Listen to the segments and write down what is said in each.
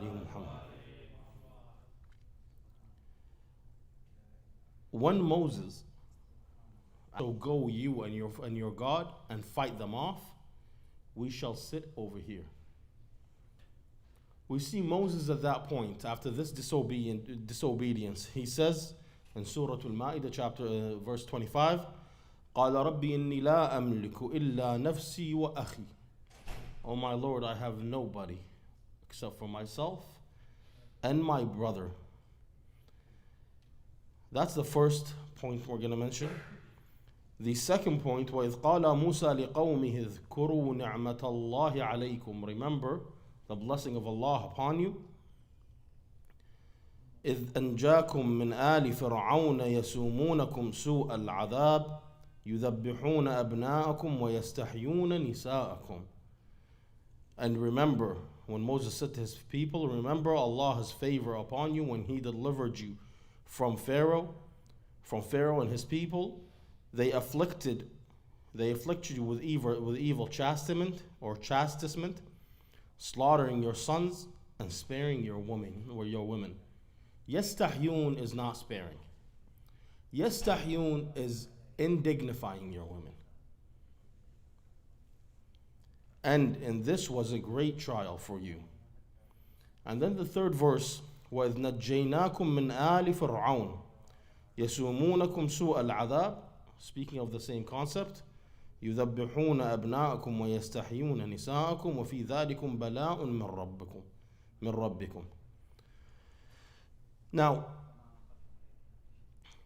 Muhammad. When Moses, so go you and your God and fight them off, we shall sit over here. We see Moses at that point, after this disobedience, he says in Surah Al-Ma'idah, chapter verse 25, قال ربي إني لا أملك إلا نفسي وأخي. Oh my Lord, I have nobody except for myself and my brother. That's the first point we're going to mention. The second point, وَإِذْ قَالَ مُوسَى لِقَوْمِهِ اذْكُرُوا نِعْمَةَ اللَّهِ عَلَيْكُمْ. Remember the blessing of Allah upon you. إِذْ أَنْجَاكُمْ مِنْ آلِ فِرْعَوْنَ يَسُومُونَكُمْ سُوءَ الْعَذَابِ يُذَبِّحُونَ أَبْنَاءَكُمْ وَيَسْتَحْيُونَ نِسَاءَكُمْ. And remember, when Moses said to his people, remember Allah's favor upon you when he delivered you from Pharaoh and his people. They afflicted you with evil chastisement, slaughtering your sons and sparing your women. Yastahyun is not sparing. Yastahyun is indignifying your women. And this was a great trial for you. And then the third verse, وَإِذْ نَجَّيْنَاكُمْ مِنْ آلِ فِرْعَوْنَ يَسُومُونَكُمْ سُوءَ الْعَذَابِ. Speaking of the same concept, يُذَبِّحُونَ أَبْنَاءَكُمْ وَيَسْتَحْيُونَ نِسَاءَكُمْ وَفِي ذَلِكُمْ بَلَاءٌ مِّن رَبِّكُمْ. Now,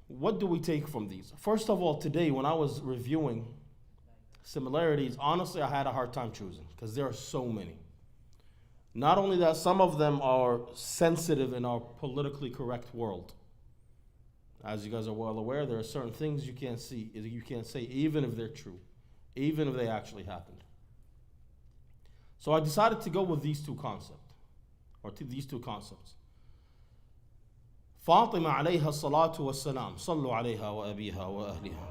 what do we take from these? First of all, today when I was reviewing similarities, honestly, I had a hard time choosing because there are so many. Not only that, some of them are sensitive in our politically correct world. As you guys are well aware, there are certain things you can't say, even if they're true, even if they actually happened. So I decided to go with these two concepts. Fatima alayha salatu wassalam, sallu alayha wa abiha wa ahliha.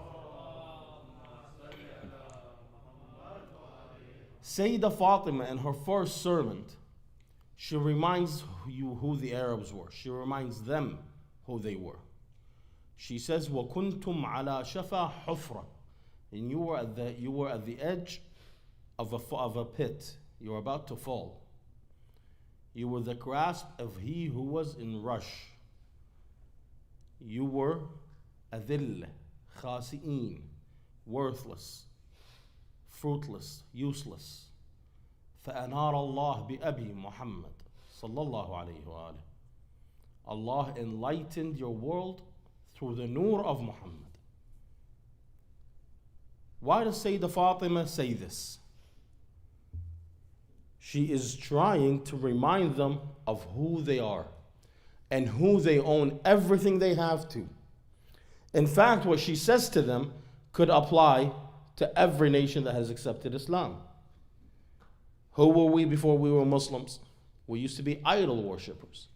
Sayyidah Fatima and her first servant, she reminds you who the Arabs were. She reminds them who they were. She says, وَكُنْتُمْ عَلَى شَفَى حُفْرَةٍ. And you were at the edge of a pit. You were about to fall. You were the grasp of he who was in rush. You were adhill, khasi'een, worthless, fruitless, useless. فَأَنَارَ اللَّهِ بِأَبِي مُحَمَّدٍ صلى الله عليه وآله. Allah enlightened your world through the nur of Muhammad. Why does Sayyidah Fatima say this? She is trying to remind them of who they are and who they own everything they have to. In fact, what she says to them could apply to every nation that has accepted Islam. Who were we before we were Muslims? We used to be idol worshippers.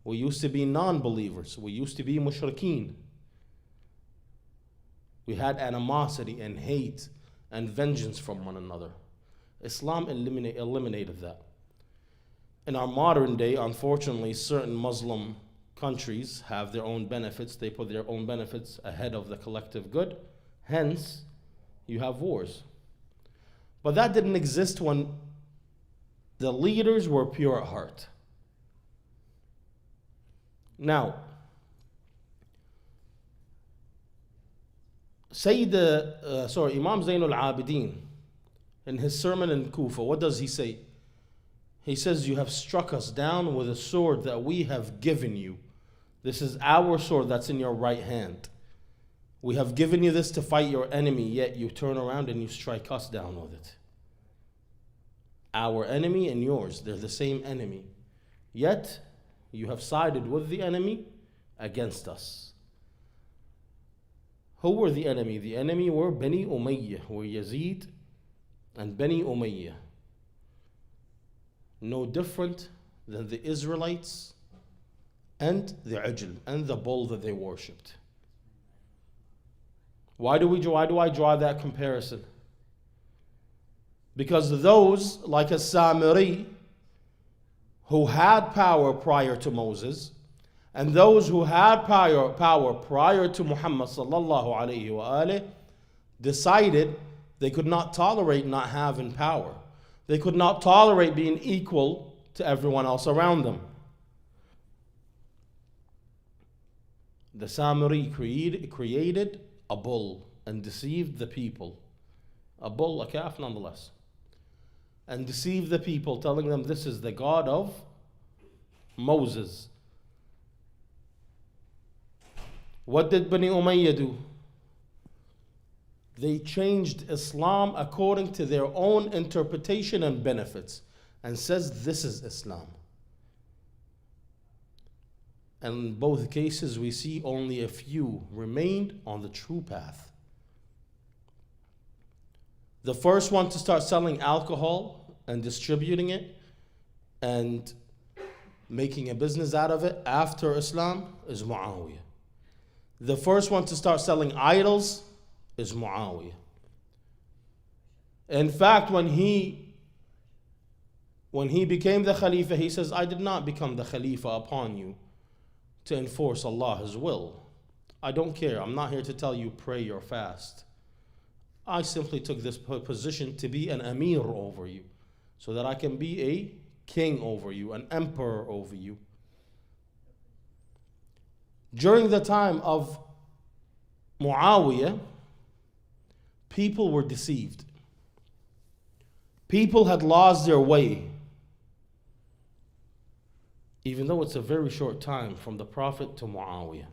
We used to be non-believers. We used to be mushrikeen. We had animosity and hate and vengeance from one another. Islam eliminated that. In our modern day, unfortunately, certain Muslim countries have their own benefits. They put their own benefits ahead of the collective good. Hence, you have wars. But that didn't exist when the leaders were pure at heart. Now, Imam Zainul Abidin, in his sermon in Kufa, what does he say? He says, you have struck us down with a sword that we have given you. This is our sword that's in your right hand. We have given you this to fight your enemy, yet you turn around and you strike us down with it. Our enemy and yours, they're the same enemy. Yet, you have sided with the enemy against us. Who were the enemy? The enemy were Bani Umayyah, were Yazid and Bani Umayyah. No different than the Israelites and the Ajl and the bull that they worshipped. Why do I draw that comparison? Because those, like a Samiri, who had power prior to Moses, and those who had power prior to Muhammad sallallahu alayhi wa decided they could not tolerate not having power. They could not tolerate being equal to everyone else around them. The Samiri created a bull and deceived the people. A bull, a calf nonetheless. And deceived the people, telling them this is the God of Moses. What did Bani Umayyah do? They changed Islam according to their own interpretation and benefits, and says this is Islam. And in both cases, we see only a few remained on the true path. The first one to start selling alcohol and distributing it and making a business out of it after Islam is Muawiyah. The first one to start selling idols is Muawiyah. In fact, when he became the Khalifa, he says, I did not become the Khalifa upon you to enforce Allah's will. I don't care. I'm not here to tell you pray or fast. I simply took this position to be an Amir over you, so that I can be a king over you, an emperor over you. During the time of Muawiyah, people were deceived. People had lost their way. Even though it's a very short time from the Prophet to Muawiyah.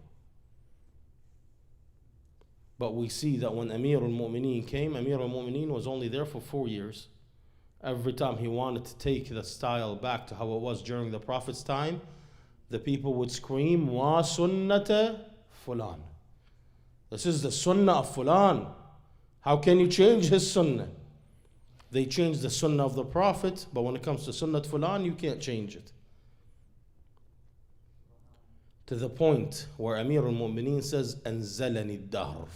But we see that when Amir al-Mu'mineen came, Amir al-Mu'mineen was only there for 4 years. Every time he wanted to take the style back to how it was during the Prophet's time, the people would scream, Wa sunnata fulan. This is the sunnah of fulan. How can you change his sunnah? They changed the sunnah of the Prophet, but when it comes to sunnah fulan, you can't change it. To the point where Amir al-Mu'mineen says, أنزلني الدهر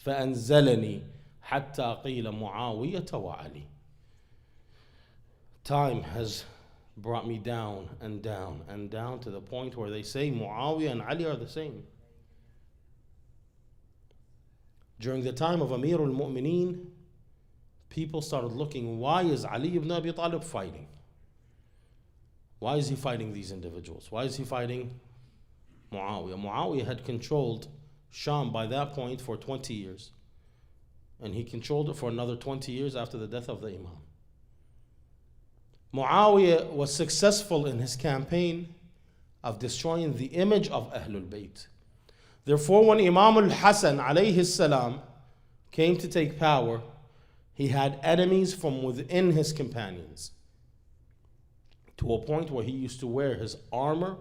فأنزلني حتى قيل معاوية وعلي. Time has brought me down and down and down to the point where they say Muawiyah and Ali are the same. During the time of Amir al-Mu'mineen, people started looking, why is Ali ibn Abi Talib fighting? Why is he fighting these individuals? Why is he fighting Muawiyah? Muawiyah had controlled Sham by that point for 20 years. And he controlled it for another 20 years after the death of the Imam. Muawiyah was successful in his campaign of destroying the image of Ahlul Bayt. Therefore, when Imam al-Hasan alayhi salam came to take power, he had enemies from within his companions, to a point where he used to wear his armor,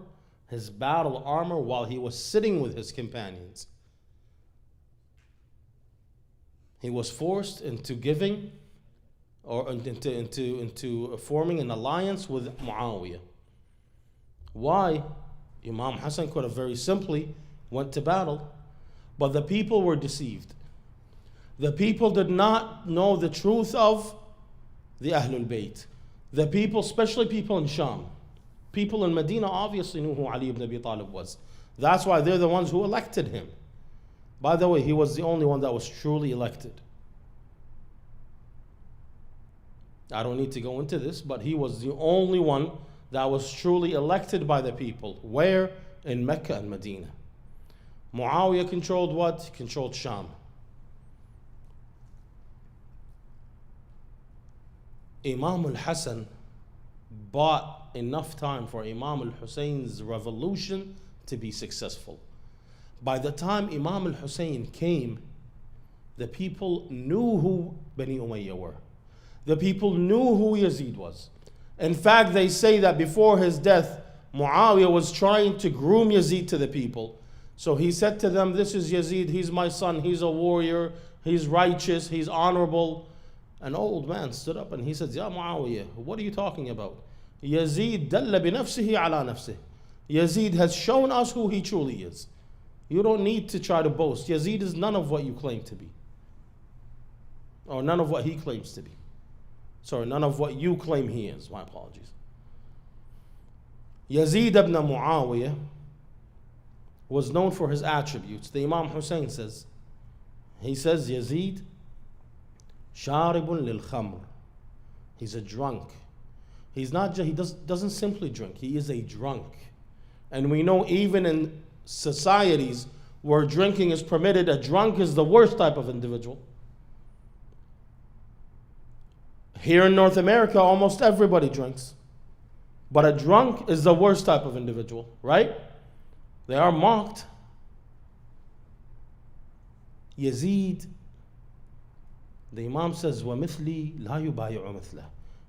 his battle armor, while he was sitting with his companions. He was forced into giving or into forming an alliance with Muawiyah. Why? Imam Hassan could have very simply went to battle, but the people were deceived. The people did not know the truth of the Ahlul Bayt. The people, especially people in Sham, people in Medina obviously knew who Ali ibn Abi Talib was. That's why they're the ones who elected him. By the way, he was the only one that was truly elected. I don't need to go into this, but he was the only one that was truly elected by the people. Where? In Mecca and Medina. Muawiyah controlled what? He controlled Sham. Imam al-Hasan bought enough time for Imam al-Husayn's revolution to be successful. By the time Imam al-Husayn came, the people knew who Bani Umayyah were. The people knew who Yazid was. In fact, they say that before his death, Muawiyah was trying to groom Yazid to the people. So he said to them, this is Yazid, he's my son, he's a warrior, he's righteous, he's honorable. An old man stood up and he said, Ya Muawiyah, what are you talking about? Yazid dalla bi nafsihi ala nafsih. Yazid has shown us who he truly is. You don't need to try to boast. Yazid is none of what you claim to be. Or none of what he claims to be. Sorry, none of what you claim he is. My apologies. Yazid ibn Muawiyah was known for his attributes. The Imam Hussein says, he says, Yazid, sharibun lil khamr. He's a drunk. He's not just, he doesn't simply drink, he is a drunk. And we know even in societies where drinking is permitted, a drunk is the worst type of individual. Here in North America, almost everybody drinks. But a drunk is the worst type of individual, right? They are mocked. Yazid, the Imam says, وَمِثْلِي لَا يُبَايِعُ مِثْلَهُ.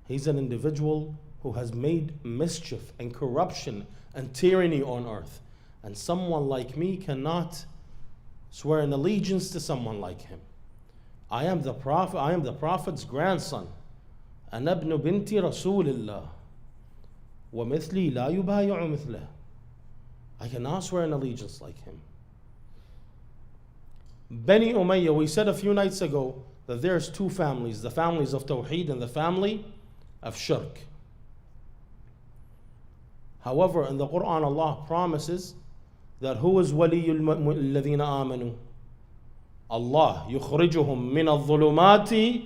He's an individual who has made mischief and corruption and tyranny on earth. And someone like me cannot swear an allegiance to someone like him. I am the Prophet's grandson. أَنَا ابْنُ بِنْتِ رَسُولِ اللَّهِ وَمِثْلِي لَا يُبَايِعُ مِثْلَهُ. I cannot swear an allegiance like him. Bani Umayyah, we said a few nights ago that there's two families, the families of Tawheed and the family of Shirk. However, in the Quran, Allah promises that who is وَلِيُّ الَّذِينَ آمَنُوا? Allah يُخْرِجُهُم مِّنَ الظُّلُمَاتِ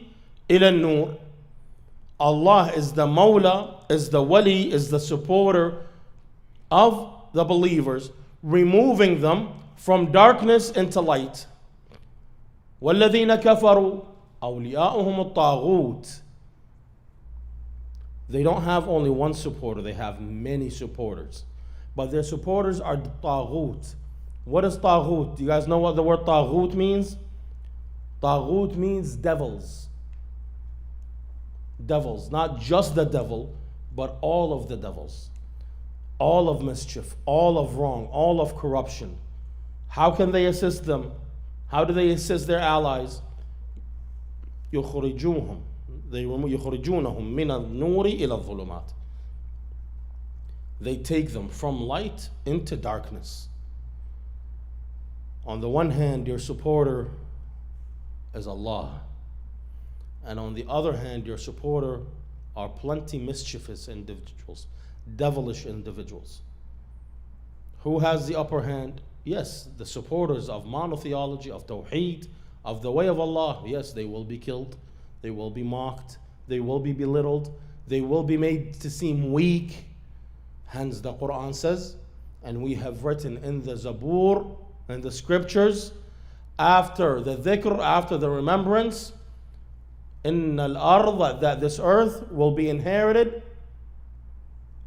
إِلَى النُّورِ. Allah is the Mawla, is the Wali, is the supporter of the believers, removing them from darkness into light. وَالَّذِينَ كَفَرُوا أَوْلِيَاؤُهُمُ الطَّاغُوتِ. They don't have only one supporter, they have many supporters. But their supporters are the Taghut. What is Taghut? Do you guys know what the word Taghut means? Taghut means devils. Devils, not just the devil, but all of the devils. All of mischief, all of wrong, all of corruption. How can they assist them? How do they assist their allies? يخرجونهم. They يخرجونهم من النور إلى الظلمات. They take them from light into darkness. On the one hand, your supporter is Allah. And on the other hand, your supporter are plenty mischievous individuals, devilish individuals. Who has the upper hand? Yes, the supporters of monotheology, of Tawheed, of the way of Allah. Yes, they will be killed, they will be mocked, they will be belittled, they will be made to seem weak. Hence the Quran says, and we have written in the Zabur, in the scriptures, after the dhikr, after the remembrance, in al-ard, that this earth will be inherited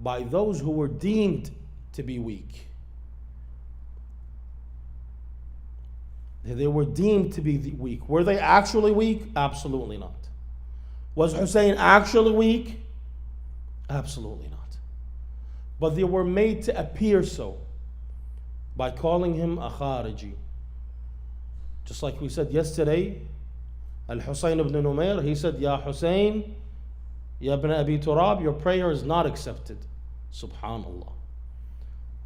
by those who were deemed to be weak. They were deemed to be weak. Were they actually weak? Absolutely not. Was Hussein actually weak? Absolutely not. But they were made to appear so by calling him a Khariji. Just like we said yesterday, Al-Husayn ibn Numair, he said, Ya Hussein, Ya ibn Abi Turab, your prayer is not accepted. Subhanallah.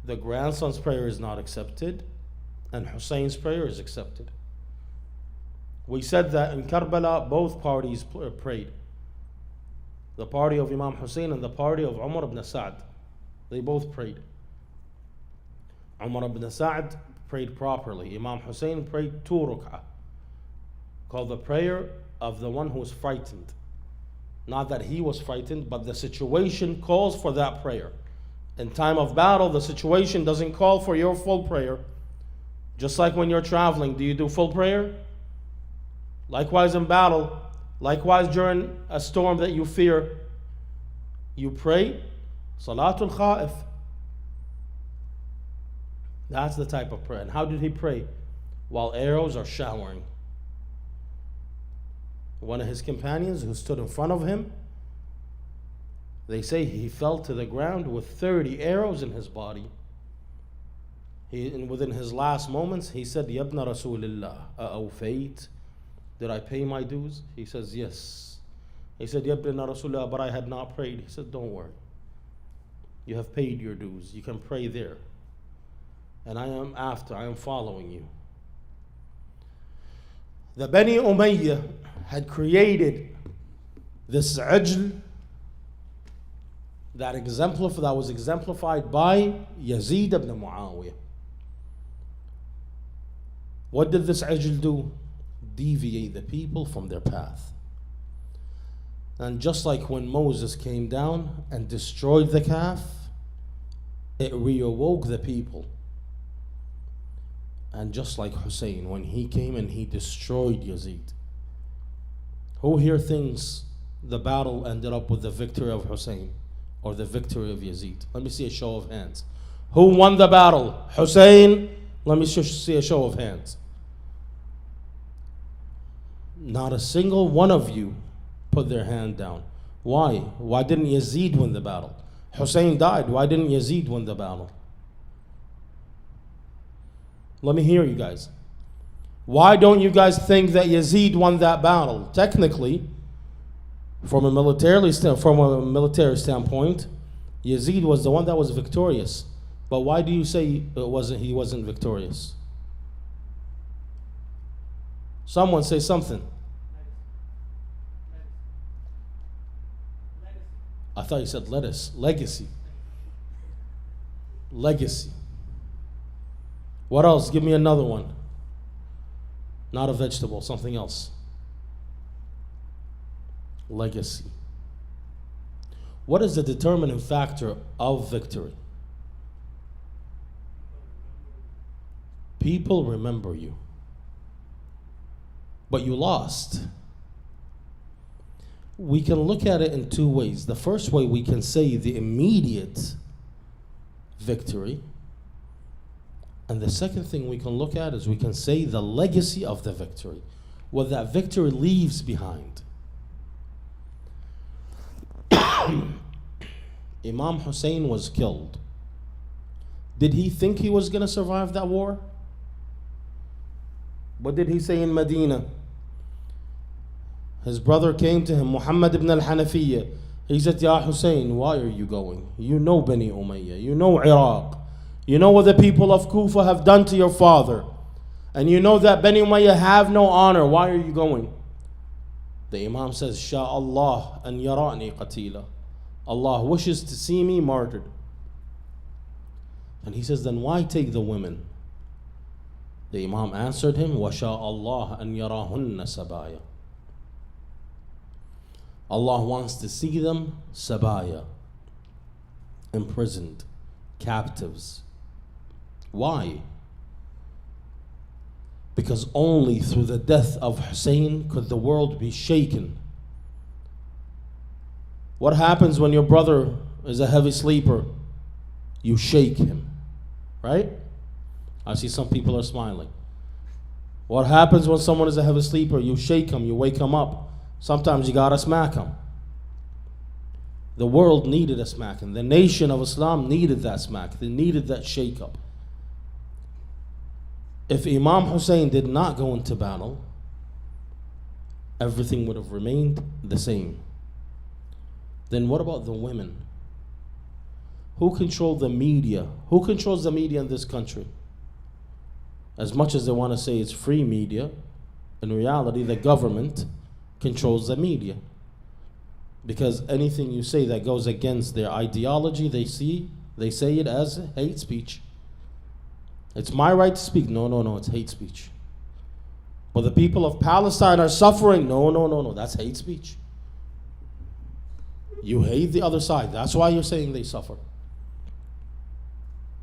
The grandson's prayer is not accepted, and Husayn's prayer is accepted. We said that in Karbala, both parties prayed. The party of Imam Hussein and the party of Umar ibn Sa'd. They both prayed. Umar ibn Sa'd prayed properly. Imam Hussein prayed 2 rak'ah, called the prayer of the one who was frightened. Not that he was frightened, but the situation calls for that prayer. In time of battle, the situation doesn't call for your full prayer. Just like when you're traveling, do you do full prayer? Likewise in battle, likewise during a storm that you fear, you pray Salatul Kha'if. That's the type of prayer. And how did he pray? While arrows are showering. One of his companions who stood in front of him, they say he fell to the ground with 30 arrows in his body. And within his last moments, he said, Yabna Rasulillah, awfayt? Did I pay my dues? He says, yes. He said, Yabna Rasulillah, but I had not prayed. He said, don't worry. You have paid your dues. You can pray there. And I am following you. The Bani Umayyah had created this ajl, that was exemplified by Yazid ibn Muawiyah. What did this ajl do? Deviate the people from their path. And just like when Moses came down and destroyed the calf, it reawoke the people. And just like Hussein, when he came and he destroyed Yazid. Who here thinks the battle ended up with the victory of Hussein or the victory of Yazid? Let me see a show of hands. Who won the battle? Hussein? Let me see a show of hands. Not a single one of you put their hand down. Why? Why didn't Yazid win the battle? Hussein died. Why didn't Yazid win the battle? Let me hear you guys. Why don't you guys think that Yazid won that battle? Technically, from a military standpoint, Yazid was the one that was victorious. But why do you say he wasn't victorious? Someone say something. I thought you said lettuce. Legacy. Legacy. What else? Give me another one. Not a vegetable, something else. Legacy. What is the determining factor of victory? People remember you. But you lost. We can look at it in two ways. The first way, we can say the immediate victory. And the second thing we can look at is we can say the legacy of the victory, what that victory leaves behind. Imam Hussein was killed. Did he think he was going to survive that war? What did he say in Medina? His brother came to him, Muhammad ibn al-Hanafiyyah. He said, Ya Hussein, why are you going? You know Bani Umayyah, you know Iraq. You know what the people of Kufa have done to your father. And you know that Bani Umayyah have no honor. Why are you going? The Imam says, Sha'Allah an yara'ni qatila. Allah wishes to see me martyred. And he says, then why take the women? The Imam answered him, Wa sha'Allah an yarahunna sabaya. Allah wants to see them sabaya, imprisoned, captives. Why? Because only through the death of Hussein could the world be shaken. What happens when your brother is a heavy sleeper? You shake him, right? I see some people are smiling. What happens when someone is a heavy sleeper? You shake him, you wake him up. Sometimes you gotta smack him. The world needed a smack, and the nation of Islam needed that smack. They needed that shake up. If Imam Hussein did not go into battle, everything would have remained the same. Then what about the women? Who controlled the media? Who controls the media in this country? As much as they want to say it's free media, in reality the government controls the media. Because anything you say that goes against their ideology, they say it as hate speech. It's my right to speak. No, it's hate speech. But the people of Palestine are suffering. No, that's hate speech. You hate the other side. That's why you're saying they suffer.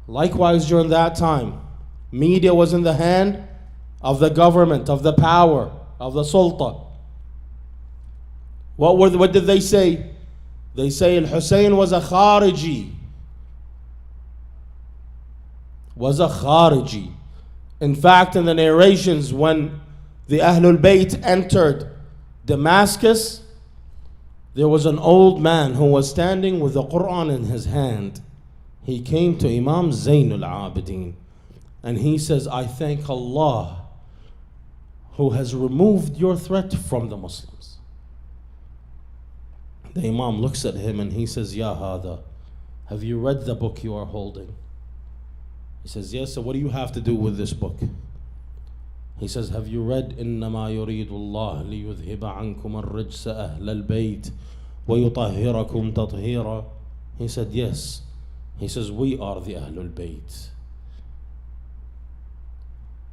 Likewise, during that time, media was in the hand of the government, of the power, of the sulta. What did they say? They say Al-Hussein was a Khariji. Was a Khariji. In fact, in the narrations, when the Ahlul Bayt entered Damascus, there was an old man who was standing with the Quran in his hand. He came to Imam Zainul Abidin and he says, I thank Allah who has removed your threat from the Muslims. The Imam looks at him and he says, Ya Hada, have you read the book you are holding? He says, yes. So what do you have to do with this book? He says, have you read إنما يريد الله ليذهب عنكم الرجس أهل البيت ويطهركم تطهيرا? He said, yes. He says, we are the Ahlul Bayt.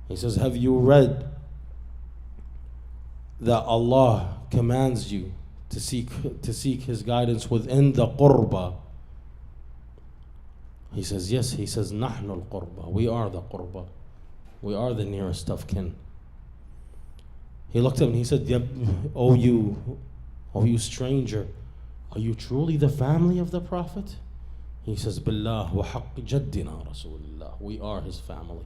He says, have you read that Allah commands you to seek His guidance within the qurba? He says, yes. He says, نحن القربى. We are the qurba. We are the nearest of kin. He looked at him and he said, oh you stranger, are you truly the family of the Prophet? He says, Billah wa haqq jaddina Rasulullah. We are his family.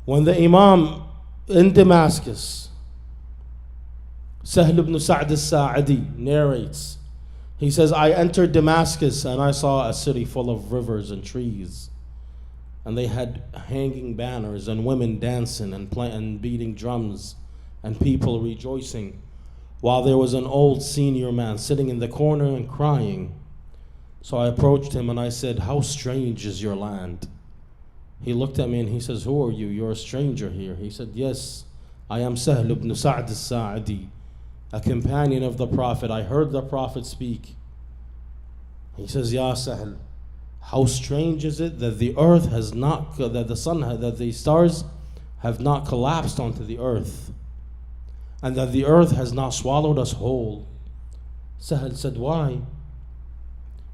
When the Imam in Damascus, Sahl ibn Sa'd al-Sa'idi narrates, he says, I entered Damascus and I saw a city full of rivers and trees. And they had hanging banners and women dancing and beating drums and people rejoicing, while there was an old senior man sitting in the corner and crying. So I approached him and I said, how strange is your land? He looked at me and he says, who are you? You're a stranger here. He said, yes, I am Sahl ibn Sa'd al-Sa'idi, a companion of the Prophet. I heard the Prophet speak. He says, Ya Sahl, how strange is it that the earth has not, that the sun, that the stars have not collapsed onto the earth, and that the earth has not swallowed us whole. Sahl said, why?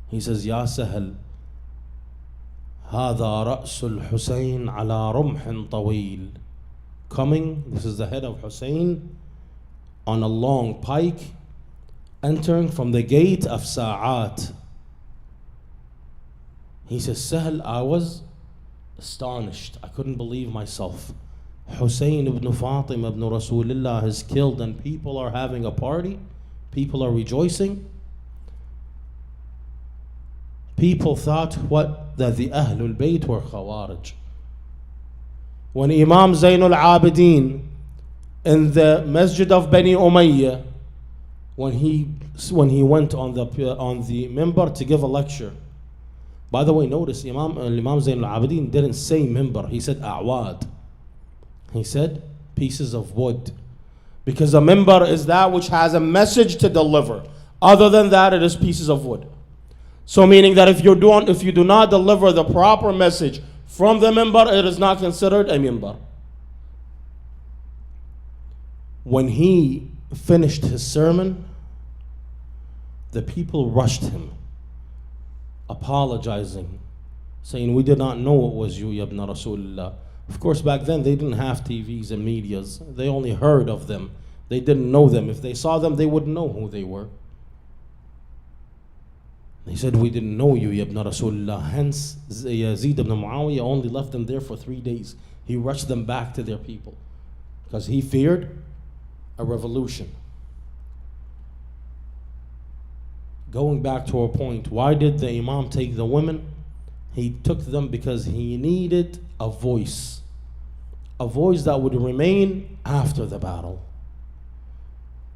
He says, Ya Sahl, هذا رأس الحسين على رمح طويل. Coming, this is the head of Hussein on a long pike, entering from the gate of Sa'at. He says, Sahl, I was astonished. I couldn't believe myself. Hussein ibn Fatima ibn Rasulullah is killed and people are having a party. People are rejoicing. People thought that the Ahlul Bayt were Khawarij. When Imam Zainul Abidin in the Masjid of Bani Umayyah, when he went on the minbar to give a lecture. By the way, notice Imam Zainul Abidin didn't say minbar, he said a'wad. He said pieces of wood. Because a minbar is that which has a message to deliver. Other than that, it is pieces of wood. So meaning that if you do not deliver the proper message from the minbar, it is not considered a minbar. When he finished his sermon, the people rushed him, apologizing, saying, we did not know it was you, Ya ibn Rasulullah. Of course, back then they didn't have TVs and medias. They only heard of them. They didn't know them. If they saw them, they wouldn't know who they were. They said, we didn't know you, Ya ibn Rasulullah. Hence, Yazid ibn Muawiyah only left them there for 3 days. He rushed them back to their people because he feared a revolution. Going back to our point, why did the Imam take the women? He took them because he needed a voice that would remain after the battle.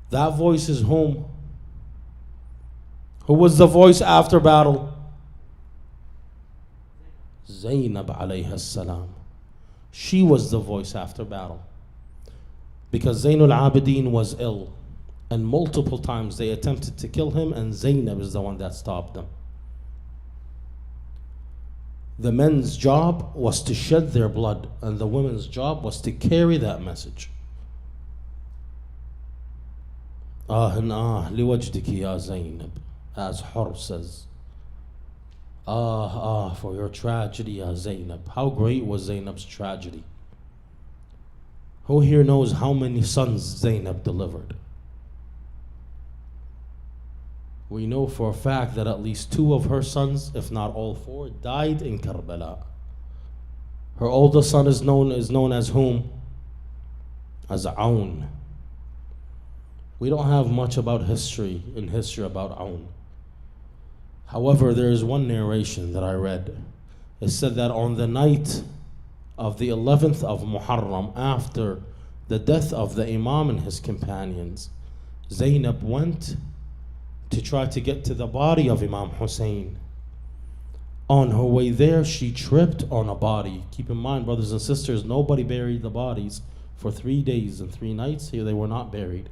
That voice is whom? Who was the voice after battle? Zainab alayha salam. She was the voice after battle. Because Zainul Abidin was ill. And multiple times they attempted to kill him, and Zainab is the one that stopped them. The men's job was to shed their blood, and the women's job was to carry that message. Liwajdiki ya Zainab, as Hur says. For your tragedy, ya Zainab. How great was Zainab's tragedy? Who here knows how many sons Zainab delivered? We know for a fact that at least 2 of her sons, if not all 4, died in Karbala. Her oldest son is known as whom? As Aun. We don't have much about history about Aun. However, there is one narration that I read. It said that on the night of the 11th of Muharram, after the death of the Imam and his companions, Zainab went to try to get to the body of Imam Hussein. On her way there, she tripped on a body. Keep in mind, brothers and sisters, nobody buried the bodies for 3 days and 3 nights. Here they were not buried.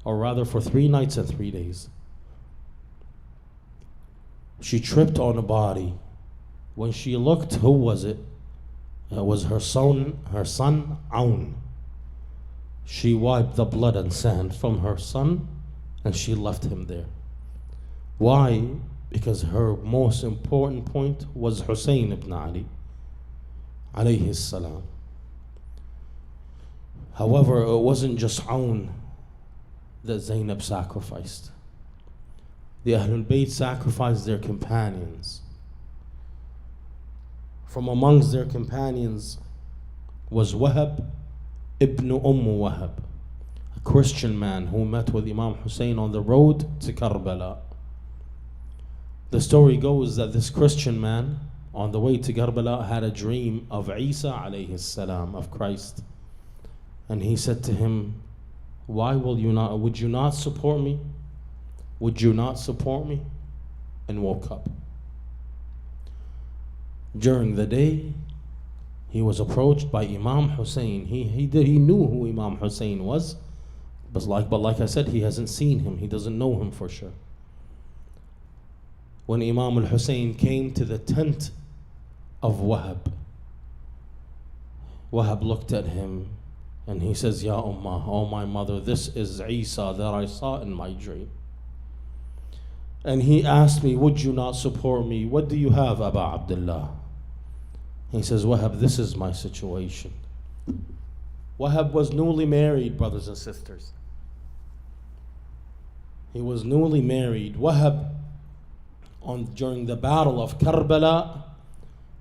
Or rather, for 3 nights and 3 days. She tripped on a body. When she looked, who was it? It was her son Aun. She wiped the blood and sand from her son and she left him there. Why? Because her most important point was Hussein ibn Ali, alayhi salam. However, it wasn't just Aun that Zainab sacrificed. The Ahlul Bayt sacrificed their companions. From amongst their companions was Wahab ibn Wahab, a Christian man who met with Imam Hussein on the road to Karbala. The story goes that this Christian man on the way to Karbala had a dream of Isa alayhi salam, of Christ. And he said to him, would you not support me? Would you not support me? And woke up. During the day, he was approached by Imam Hussein. He knew who Imam Hussein was, but like I said, he hasn't seen him. He doesn't know him for sure. When Imam al-Hussein came to the tent of Wahab, Wahab looked at him and he says, Ya Ummah, oh my mother, this is Isa that I saw in my dream. And he asked me, would you not support me? What do you have, Aba Abdullah? He says, Wahab, this is my situation. Wahab was newly married, brothers and sisters. He was newly married. Wahab, during the battle of Karbala,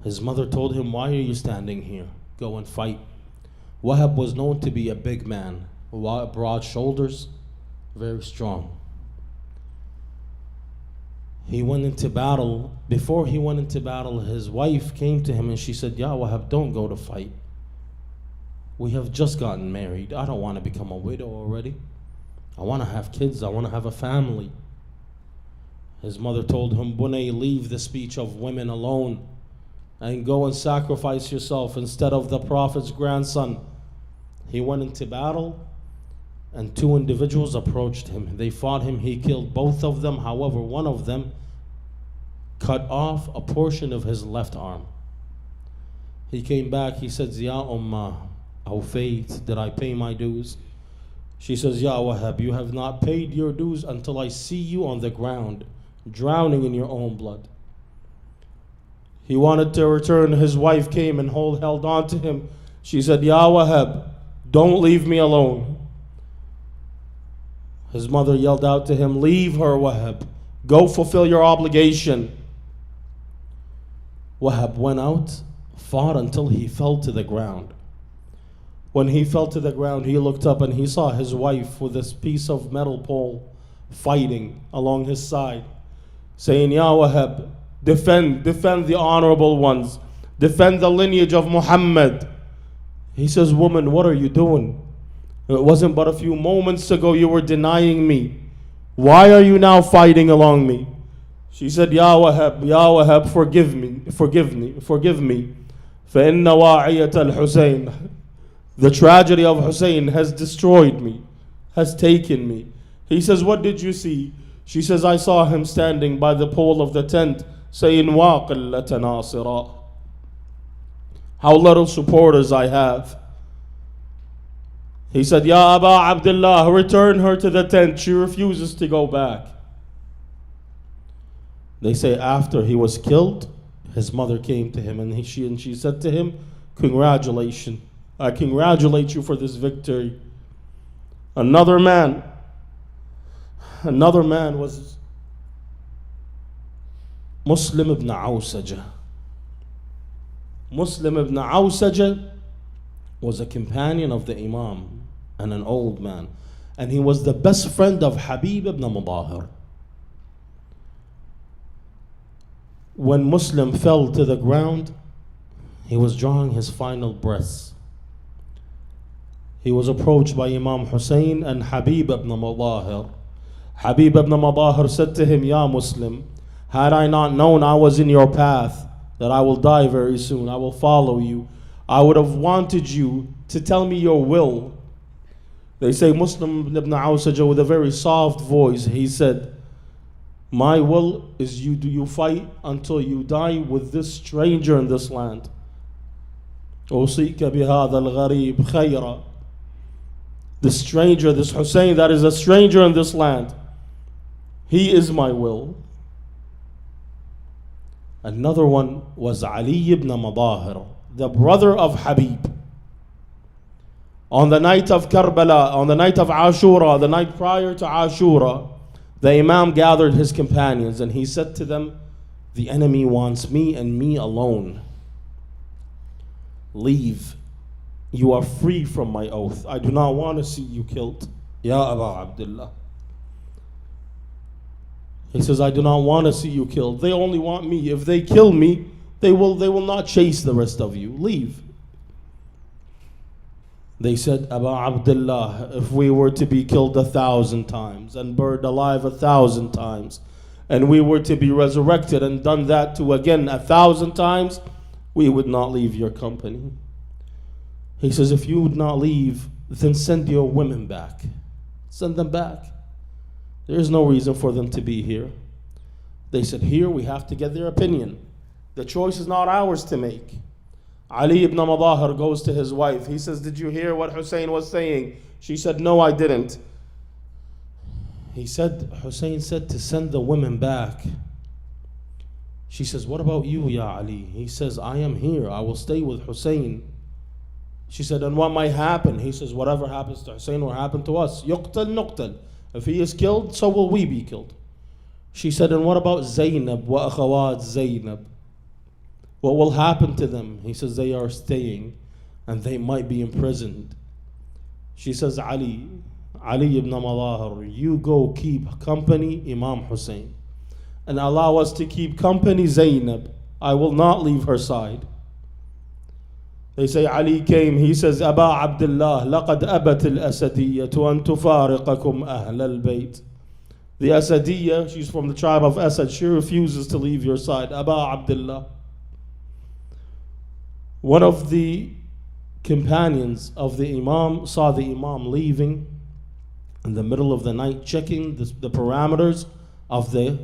his mother told him, why are you standing here? Go and fight. Wahab was known to be a big man, broad shoulders, very strong. He went into battle. Before he went into battle, his wife came to him and she said, Ya Wahab, don't go to fight. We have just gotten married. I don't want to become a widow already. I want to have kids. I want to have a family. His mother told him, Bunay, leave the speech of women alone and go and sacrifice yourself instead of the Prophet's grandson. He went into battle and two individuals approached him. They fought him. He killed both of them. However, one of them cut off a portion of his left arm. He came back. He said, Ya Ummah, Awfayt, did I pay my dues? She says, Ya Wahab, you have not paid your dues until I see you on the ground, drowning in your own blood. He wanted to return. His wife came and held on to him. She said, Ya Wahab, don't leave me alone. His mother yelled out to him, leave her, Wahab. Go fulfill your obligation. Wahab went out, fought until he fell to the ground. When he fell to the ground, he looked up and he saw his wife with this piece of metal pole fighting along his side, saying, Ya Wahab, defend the honorable ones. Defend the lineage of Muhammad. He says, woman, what are you doing? It wasn't but a few moments ago you were denying me. Why are you now fighting along me? She said, Ya Wahab, forgive me. فَإِنَّ وَاعِيَةَ الْحُسَيْنِ The tragedy of Hussein has destroyed me, has taken me. He says, what did you see? She says, I saw him standing by the pole of the tent saying, وَاقِلَّةَ نَاصِرًا How little supporters I have. He said, Ya Aba Abdullah, return her to the tent. She refuses to go back. They say after he was killed, his mother came to him and she said to him, congratulations. I congratulate you for this victory. Another man was Muslim ibn Awsaja. Muslim ibn Awsaja was a companion of the Imam and an old man. And he was the best friend of Habib ibn Mudahir. When Muslim fell to the ground, he was drawing his final breaths. He was approached by Imam Hussein and Habib ibn Mudahir. Habib ibn Mudahir said to him, Ya Muslim, had I not known I was in your path, that I will die very soon, I will follow you, I would have wanted you to tell me your will. They say Muslim ibn Awsaja with a very soft voice, he said, My will is you fight until you die with this stranger in this land. أوصيك بهذا الغريب خيرا. The stranger, this Hussein that is a stranger in this land, he is my will. Another one was Ali ibn Madahir, the brother of Habib. On the night of Karbala, on the night of Ashura, the night prior to Ashura, the Imam gathered his companions and he said to them, the enemy wants me and me alone. Leave. You are free from my oath. I do not want to see you killed. Ya Aba Abdullah. He says, I do not want to see you killed. They only want me. If they kill me, they will not chase the rest of you. Leave. They said, Aba Abdullah, if we were to be killed 1,000 times and burned alive 1,000 times, and we were to be resurrected and done that to again 1,000 times, we would not leave your company. He says, if you would not leave, then send your women back. Send them back. There is no reason for them to be here. They said, here we have to get their opinion. The choice is not ours to make. Ali ibn Madahir goes to his wife. He says, did you hear what Hussein was saying? She said, no, I didn't. He said, Hussein said to send the women back. She says, what about you, Ya Ali? He says, I am here. I will stay with Hussein. She said, and what might happen? He says, whatever happens to Hussein will happen to us. Yuqtal nuqtal. If he is killed, so will we be killed. She said, and what about Zainab wa akhawat Zainab? What will happen to them? He says, they are staying and they might be imprisoned. She says, Ali ibn Madahir, you go keep company Imam Hussein and allow us to keep company Zainab. I will not leave her side. They say Ali came, he says, Aba Abdullah, لقد أبت الأسدية أن تفارقكم أهل البيت. The Asadiyya, she's from the tribe of Asad, she refuses to leave your side. Aba Abdullah. One of the companions of the Imam saw the Imam leaving in the middle of the night, checking the parameters of the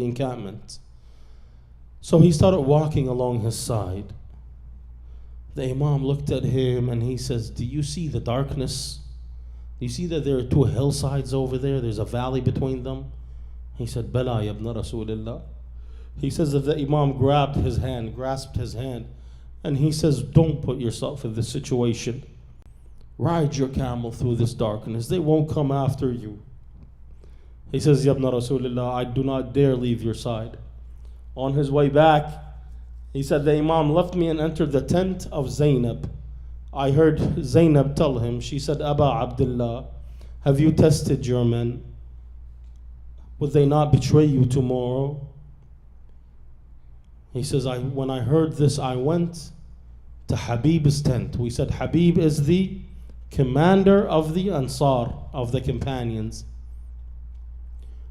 encampment. So he started walking along his side. The Imam looked at him and he says, do you see the darkness? Do you see that there are two hillsides over there? There's a valley between them. He said, Bala ya ibn Rasulillah. He says that the Imam grasped his hand, and he says, don't put yourself in this situation. Ride your camel through this darkness. They won't come after you. He says, Ya ibn Rasulillah, I do not dare leave your side. On his way back, he said, the Imam left me and entered the tent of Zainab. I heard Zainab tell him, she said, Aba Abdullah, have you tested your men? Would they not betray you tomorrow? He says, when I heard this, I went to Habib's tent. We said Habib is the commander of the Ansar, of the companions.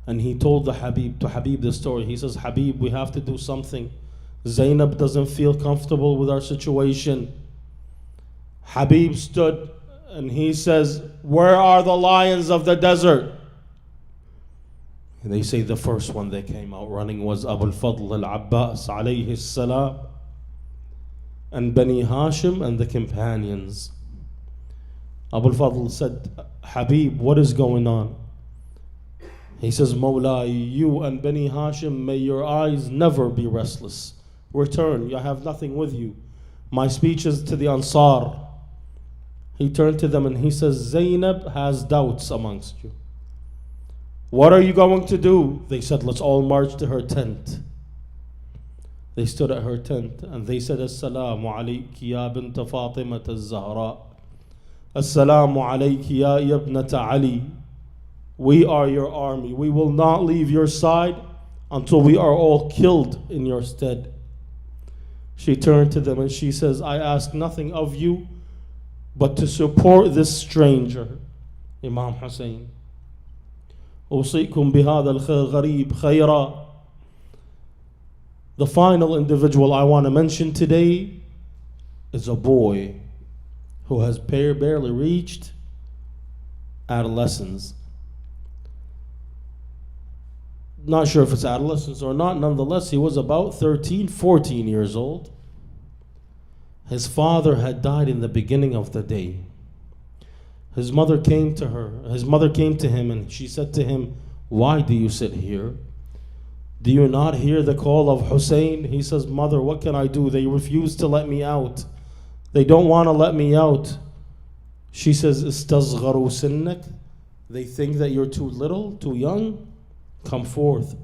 And he told Habib the story. He says, Habib, we have to do something. Zainab doesn't feel comfortable with our situation. Habib stood and he says, where are the lions of the desert? And they say the first one that came out running was Abu al-Fadl al-Abbas alayhi salam and Bani Hashim and the companions. Abu al-Fadl said, Habib, what is going on? He says, Mawla, you and Bani Hashim, may your eyes never be restless. Return, I have nothing with you. My speech is to the Ansar. He turned to them and he says, Zainab has doubts amongst you. What are you going to do? They said, let's all march to her tent. They stood at her tent and they said, Assalamu alayki ya binta Fatima al-Zahra. Assalamu alayki ya ibnata Ali. We are your army. We will not leave your side until we are all killed in your stead. She turned to them and she says, I ask nothing of you but to support this stranger, Imam Hussein. أوصيكم بهذا الغريب خيرا. The final individual I want to mention today is a boy who has barely reached adolescence. not sure if it's adolescence or not, nonetheless, he was about 13, 14 years old. His father had died in the beginning of the day. His mother came to him and she said to him, "Why do you sit here? Do you not hear the call of Hussein?" He says, "Mother, what can I do? They refuse to let me out. They don't want to let me out." She says, "Istasgharu sinnak." They think that you're too little, too young. Come forth.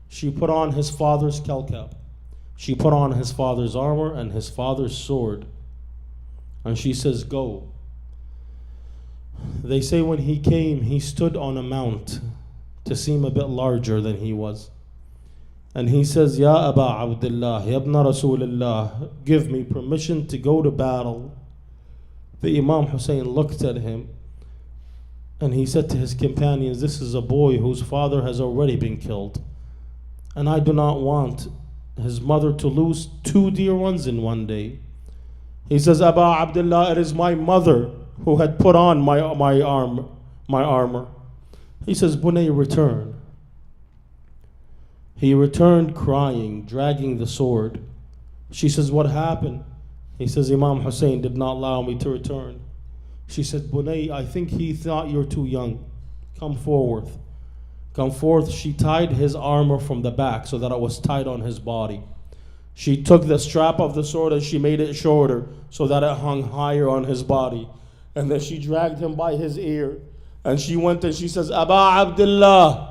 She put on his father's kalkab. She put on his father's armor and his father's sword. And she says, "Go." They say when he came, he stood on a mount to seem a bit larger than he was. And he says, "Ya Aba Abdullah, Ya Ibn Rasulullah, give me permission to go to battle." The Imam Hussein looked at him and he said to his companions, "This is a boy whose father has already been killed. And I do not want his mother to lose two dear ones in one day." He says, "Aba Abdullah, it is my mother who had put on my armor." He says, "Bunay, return." He returned crying, dragging the sword. She says, "What happened?" He says, "Imam Hussein did not allow me to return." She said, "Bunay, I think he thought you're too young. Come forth." Come forth. She tied his armor from the back so that it was tied on his body. She took the strap of the sword and she made it shorter so that it hung higher on his body. And then she dragged him by his ear. And she went and she says, "Aba Abdullah,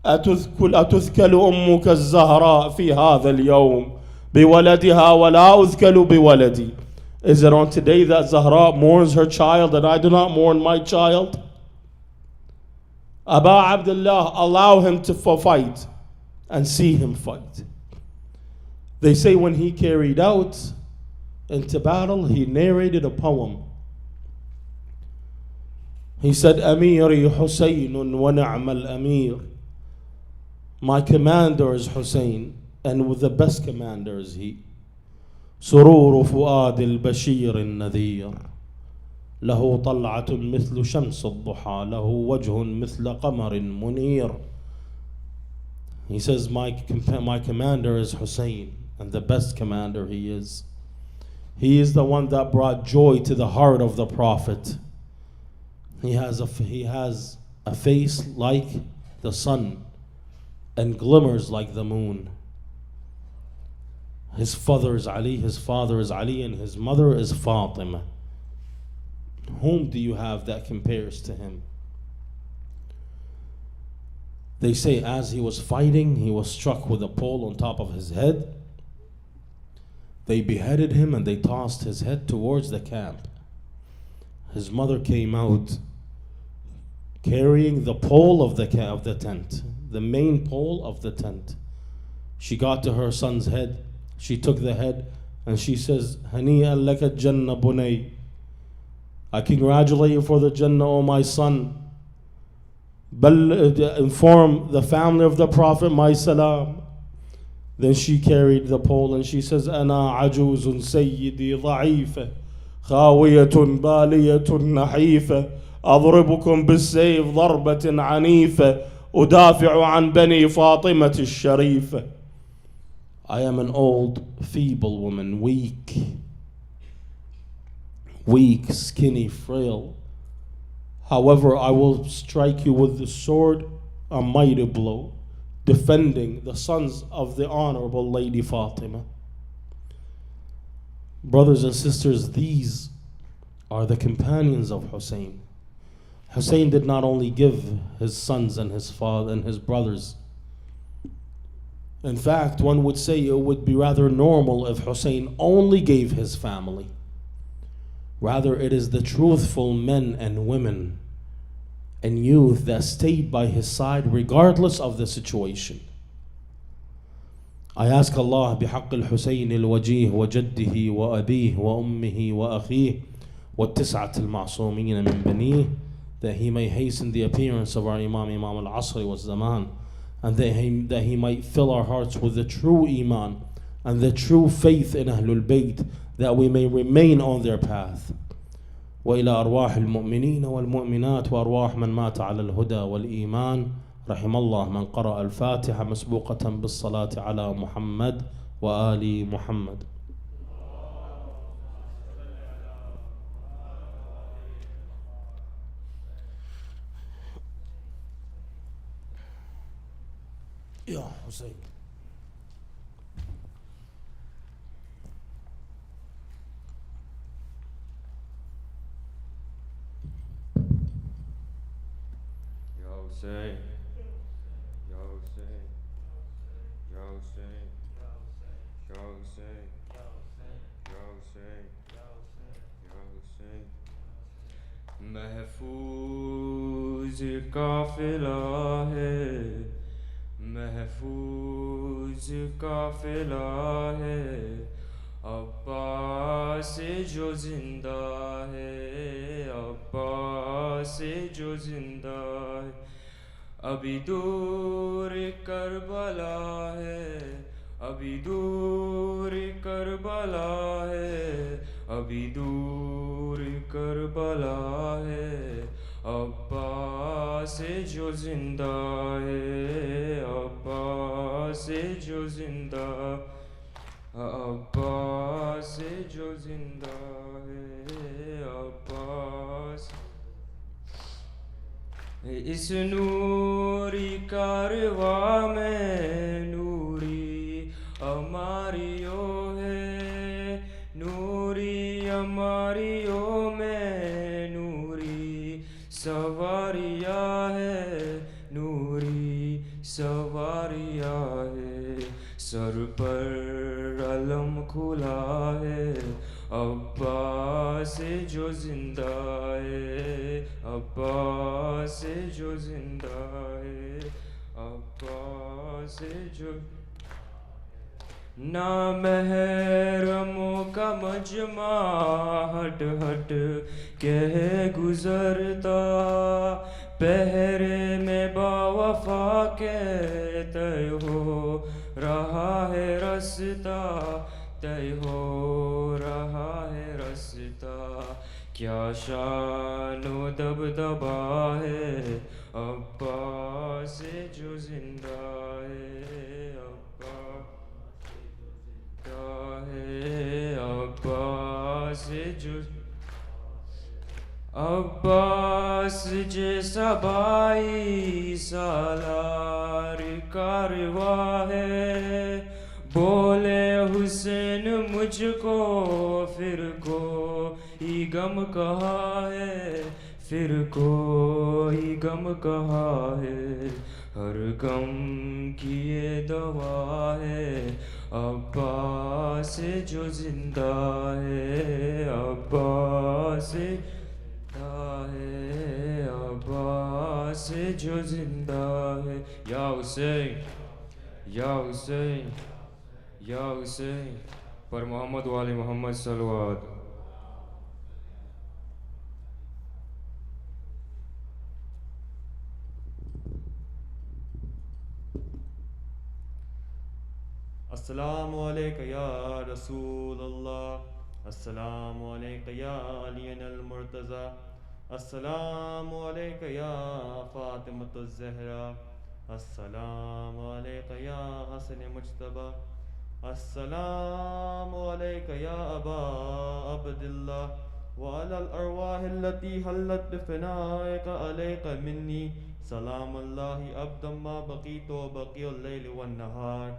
أتذكل أمك الزهراء في هذا اليوم بولدها ولا أذكل بولدي." Is it on today that Zahra mourns her child and I do not mourn my child? Aba Abdullah, allow him to fight and see him fight. They say when he carried out into battle, he narrated a poem. He said, "Amiri Husaynun wa ni'mal amir." My commander is Hussein, and with the best commander is he. سرور فؤاد البشير النذير له طلعة مثل شمس الضحى له وجه مثل قمر منير. He says, my commander is Hussein, and the best commander he is. He is the one that brought joy to the heart of the Prophet. He has a face like the sun and glimmers like the moon. His father is Ali, and his mother is Fatima. Whom do you have that compares to him? They say as he was fighting, he was struck with a pole on top of his head. They beheaded him and they tossed his head towards the camp. His mother came out carrying the pole of the tent, the main pole of the tent. She got to her son's head. She took the head and she says, "Hani'an laka Jannah bunay." I congratulate you for the Jannah, O my son. Inform the family of the Prophet my salam. Then she carried the pole and she says, "Ana ajuzun sayyidi dha'ifa khawiyatun baliyatun nahifa adribukum bis-sayf darbatin anifa udafi'u an bani Fatimati al-sharifa." I am an old, feeble woman, weak, skinny, frail. However, I will strike you with the sword, a mighty blow, defending the sons of the honorable Lady Fatima. Brothers and sisters, these are the companions of Hussein. Hussein did not only give his sons and his father and his brothers. In fact, one would say it would be rather normal if Hussein only gave his family. Rather, it is the truthful men and women and youth that stayed by his side regardless of the situation. I ask Allah بحق الحسين الوجيه وجده وأبيه وأمه وأخيه والتسعة المعصومين من بنيه that he may hasten the appearance of our Imam al-Asri wa Zaman, and that he might fill our hearts with the true Iman and the true faith in Ahlul Bayt, that we may remain on their path. وإلى أرواح المؤمنين والمؤمنات وأرواح من مات على الهدى والإيمان رحم الله من قرأ الفاتحة مسبوقة بالصلاة على محمد وآل محمد. يا حسين. Hussein, Ya Hussein, Ya Hussein, Ya Hussein, Ya Hussein, Ya Hussein. محفوظ قافلہ ہے، محفوظ قافلہ ہے، عباس جو زندہ ہے، عباس جو زندہ ہے، ابھی دور کربلا ہے، ابھی دور کربلا ہے، ابھی دور کربلا ہے، عباس جو زندہ ہے، عباس جو زندہ، عباس جو زندہ ہے، عباس. اس نوری کارواں میں نوری اماریو ہے، نوری اماریوں میں نوری سواریاں ہے، نوری سواریاں ہے، سر پر علم کھلا ہے، عباس جو زندہ ہے، عباس جو زندہ ہے، عباس جو. نامحرموں کا مجمع ہٹ ہٹ کے گزرتا، پہرے میں باوفا کے طے ہو رہا ہے رستہ، طے ہو رہا ہے رستہ، کیا شان و دبدبا ہے، عباس جو زندہ ہے، عباس ہے، عباس جو. عباس جیسا بائی سالار کارواں ہے، بولے حسین مجھ کو پھر کوئی غم کہا ہے، پھر کوئی غم کہا ہے، ہر غم کی یہ دوا ہے، عباس جو زندہ ہے، عباس ہے، عباس جو زندہ ہے. یا حسین، یا حسین، یا حسین، پر محمد والے محمد صلوات. السلام علیکہ یا رسول اللہ، السلام علیکہ یا علی المرتضی، السلام علیکہ یا فاطمۃ الزہرا، السلام علیکہ یا حسن مجتبی، السلام علیکہ یا ابا عبداللہ، وعلی الارواح التي حلت بفنائک علیک منی سلام اللہ ابدا ما بقیت و بقی اللیل والنہار.